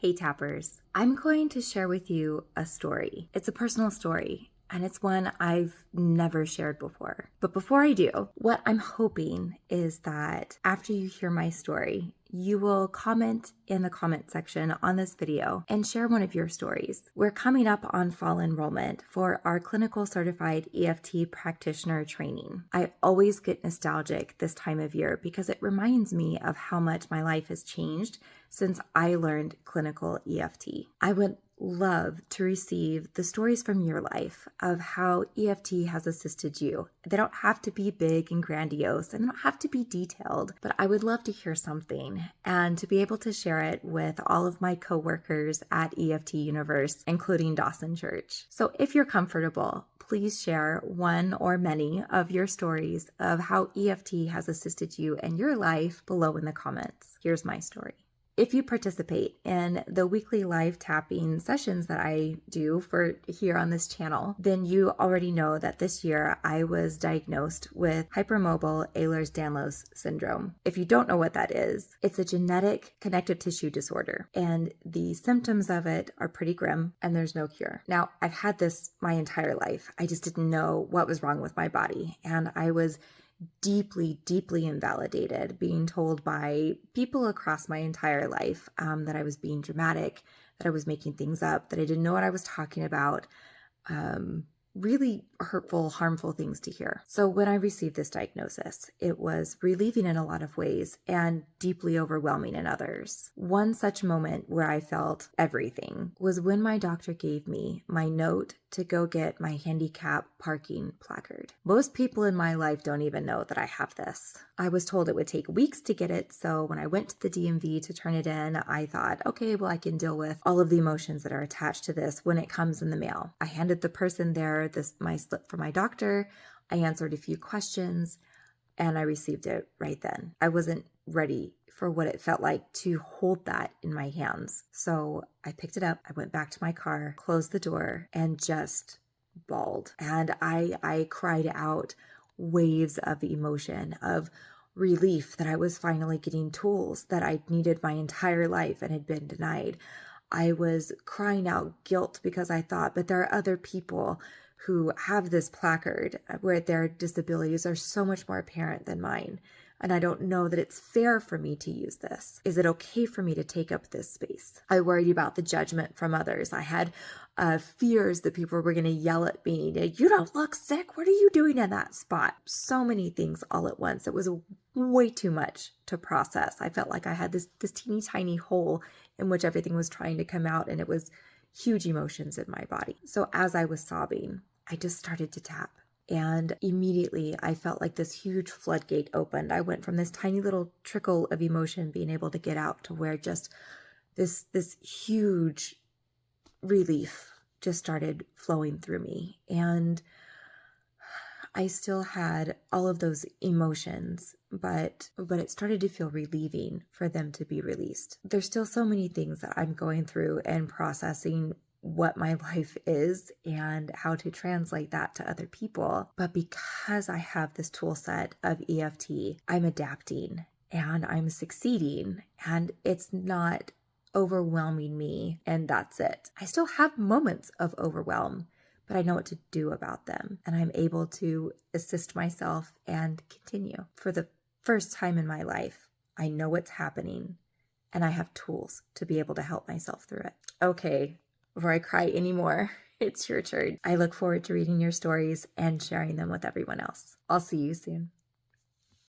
Hey Tappers, I'm going to share with you a story. It's a personal story, and it's one I've never shared before. But before I do, what I'm hoping is that after you hear my story, you will comment in the comment section on this video and share one of your stories. We're coming up on fall enrollment for our clinical certified EFT practitioner training. I always get nostalgic this time of year because it reminds me of how much my life has changed since I learned clinical EFT. I would love to receive the stories from your life of how EFT has assisted you. They don't have to be big and grandiose, and they don't have to be detailed, but I would love to hear something and to be able to share it with all of my coworkers at EFT Universe, including Dawson Church. So if you're comfortable, please share one or many of your stories of how EFT has assisted you in your life below in the comments. Here's my story. If you participate in the weekly live tapping sessions that I do for here on this channel, then you already know that this year I was diagnosed with hypermobile Ehlers-Danlos syndrome. If you don't know what that is, it's a genetic connective tissue disorder, and the symptoms of it are pretty grim, and there's no cure. Now, I've had this my entire life. I just didn't know what was wrong with my body, and I was deeply, deeply invalidated, being told by people across my entire life that I was being dramatic, that I was making things up, that I didn't know what I was talking about. Really hurtful, harmful things to hear. So when I received this diagnosis, it was relieving in a lot of ways and deeply overwhelming in others. One such moment where I felt everything was when my doctor gave me my note to go get my handicap parking placard. Most people in my life don't even know that I have this. I was told it would take weeks to get it, so when I went to the DMV to turn it in, I thought, okay, well, I can deal with all of the emotions that are attached to this when it comes in the mail. I handed the person there my slip from my doctor. I answered a few questions, and I received it right then. I wasn't ready for what it felt like to hold that in my hands. So I picked it up, I went back to my car, closed the door, and just bawled. And I cried out waves of emotion, of relief that I was finally getting tools that I'd needed my entire life and had been denied. I was crying out guilt because I thought, but there are other people who have this placard where their disabilities are so much more apparent than mine. And I don't know that it's fair for me to use this. Is it okay for me to take up this space? I worried about the judgment from others. I had fears that people were going to yell at me. You don't look sick. What are you doing in that spot? So many things all at once. It was way too much to process. I felt like I had this teeny tiny hole in which everything was trying to come out, and it was huge emotions in my body. So as I was sobbing, I just started to tap. And immediately I felt like this huge floodgate opened. I went from this tiny little trickle of emotion being able to get out to where just this huge relief just started flowing through me. And I still had all of those emotions, but it started to feel relieving for them to be released. There's still so many things that I'm going through and processing what my life is and how to translate that to other people. But because I have this tool set of EFT, I'm adapting and I'm succeeding, and it's not overwhelming me and that's it. I still have moments of overwhelm, but I know what to do about them, and I'm able to assist myself and continue. For the first time in my life, I know what's happening and I have tools to be able to help myself through it. Okay. Before I cry anymore, it's your turn. I look forward to reading your stories and sharing them with everyone else. I'll see you soon.